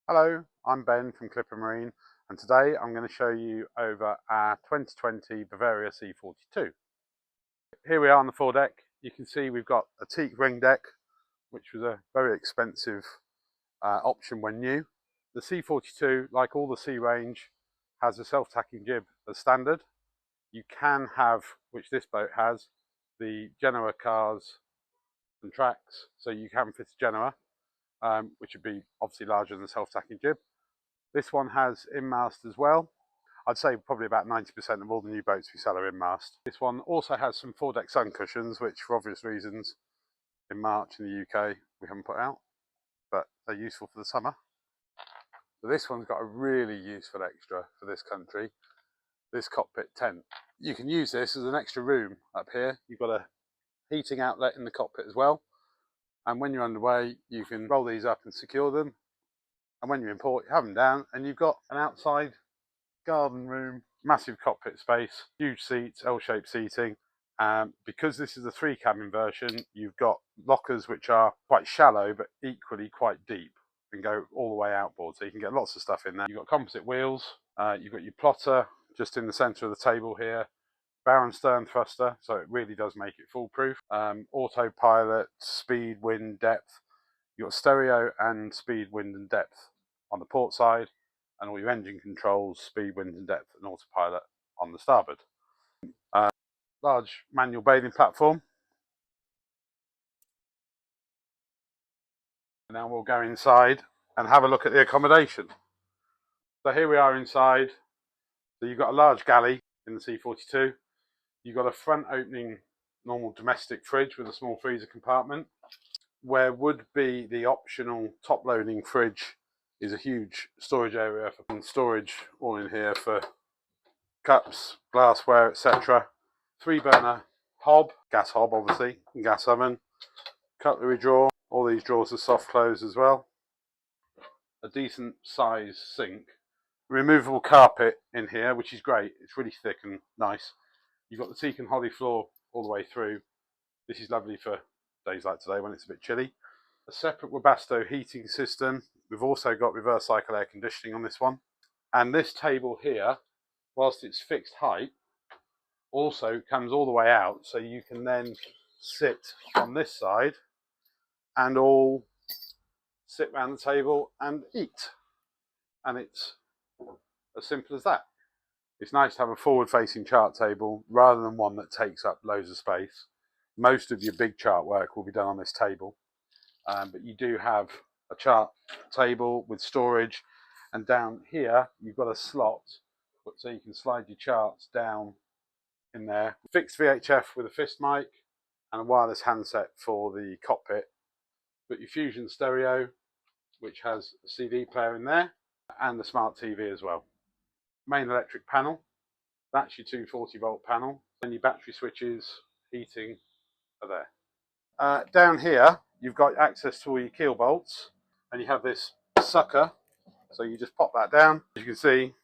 Hello, I'm Ben from Clipper Marine, and today I'm going to show you over our 2020 Bavaria C42. Here we are on the foredeck. You can see we've got a teak ring deck, which was a very expensive option when new. The C42, like all the C range, has a self-tacking jib as standard. You can have, which this boat has, the Genoa cars and tracks, so you can fit a Genoa, which would be obviously larger than the self-tacking jib. This one has in-mast as well. I'd say probably about 90% of all the new boats we sell are in-mast. This one also has some foredeck sun cushions, which for obvious reasons in March in the UK we haven't put out, but they're useful for the summer. So this one's got a really useful extra for this country, this cockpit tent. You can use this as an extra room up here. You've got a heating outlet in the cockpit as well. And when you're underway, you can roll these up and secure them. And when you import, you have them down, and you've got an outside garden room, massive cockpit space, huge seats, L-shaped seating. Because this is a 3-cabin version, you've got lockers which are quite shallow, but equally quite deep and go all the way outboard. So you can get lots of stuff in there. You've got composite wheels. You've got your plotter just in the center of the table here. Bow and stern thruster, so it really does make it foolproof. Autopilot, speed, wind, depth. You've got stereo and speed, wind and depth on the port side, and all your engine controls, speed, wind and depth, and autopilot on the starboard. Large manual bathing platform. Now we'll go inside and have a look at the accommodation. So here we are inside. So you've got a large galley in the C42. You've got a front opening normal domestic fridge with a small freezer compartment. Where would be the optional top loading fridge is a huge storage area for storage all in here for cups, glassware, etc. 3-burner hob, gas hob obviously, and gas oven, cutlery drawer, all these drawers are soft close as well, a decent size sink, removable carpet in here which is great, it's really thick and nice. You've got the teak and holly floor all the way through. This is lovely for days like today when it's a bit chilly. A separate Webasto heating system. We've also got reverse cycle air conditioning on this one. And this table here, whilst it's fixed height, also comes all the way out, so you can then sit on this side and all sit around the table and eat. And it's as simple as that. It's nice to have a forward-facing chart table rather than one that takes up loads of space. Most of your big chart work will be done on this table, but you do have a chart table with storage, and down here you've got a slot so you can slide your charts down in there. Fixed VHF with a fist mic and a wireless handset for the cockpit. But your Fusion stereo, which has a CD player in there, and the smart TV as well. Main electric panel, that's your 240-volt panel, and your battery switches, heating are there. Down here you've got access to all your keel bolts, and you have this sucker, so you just pop that down. As you can see,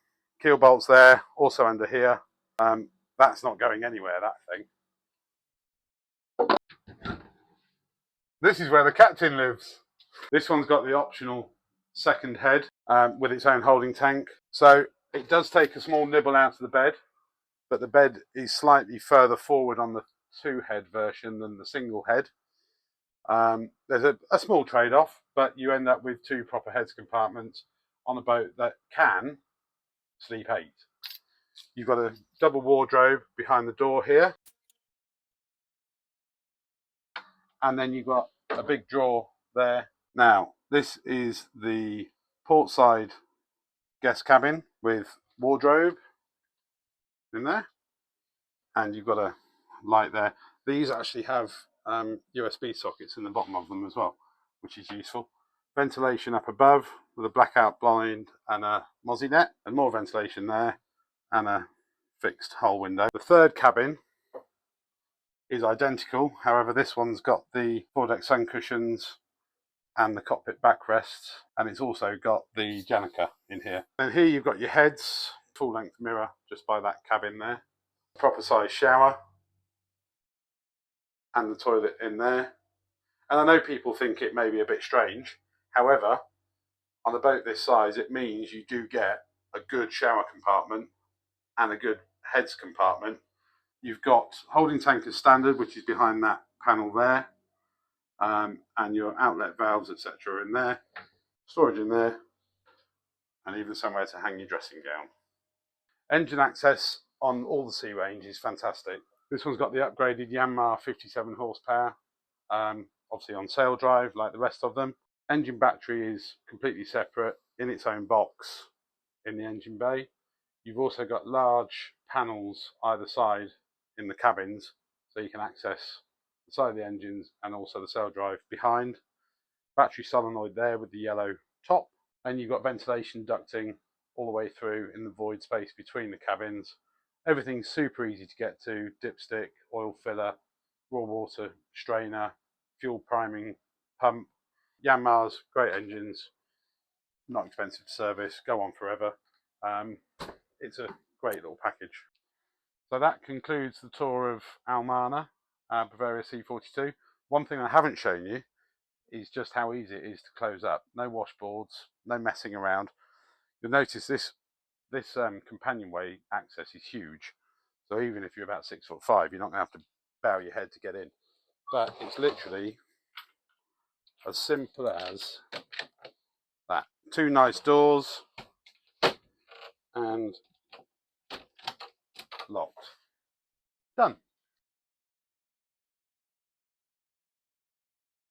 keel bolts there, also under here. That's not going anywhere, that thing. This is where the captain lives. This one's got the optional second head with its own holding tank. So it does take a small nibble out of the bed, but the bed is slightly further forward on the 2-head version than the single head. There's a small trade-off, but you end up with 2 proper heads compartments on a boat that can sleep 8. You've got a double wardrobe behind the door here, and then you've got a big drawer there. Now, this is the port side guest cabin with wardrobe in there, and you've got a light there. These actually have USB sockets in the bottom of them as well, which is useful. Ventilation up above with a blackout blind and a mozzie net, and more ventilation there, and a fixed hull window. The third cabin is identical, however this one's got the foredeck sun cushions and the cockpit backrests, and it's also got the Janaka in here. And here you've got your heads, full length mirror just by that cabin there, proper size shower, and the toilet in there. And I know people think it may be a bit strange, however, on a boat this size, it means you do get a good shower compartment and a good heads compartment. You've got holding tank as standard, which is behind that panel there, and your outlet valves, etc. are in there, storage in there, and even somewhere to hang your dressing gown. Engine access on all the C range is fantastic. This one's got the upgraded Yanmar 57 horsepower, obviously on sail drive like the rest of them. Engine battery is completely separate in its own box in the engine bay. You've also got large panels either side in the cabins, so you can access the side of the engines and also the sail drive behind. Battery solenoid there with the yellow top, and you've got ventilation ducting all the way through in the void space between the cabins. Everything's super easy to get to: dipstick, oil filler, raw water strainer, fuel priming pump. Yanmar's great engines, not expensive to service, go on forever. It's a great little package. So that concludes the tour of Almana, Bavaria C42. One thing I haven't shown you is just how easy it is to close up. No washboards, no messing around. You'll notice this companionway access is huge. So even if you're about 6'5", you're not going to have to bow your head to get in. But it's literally as simple as that. Two nice doors and locked. Done.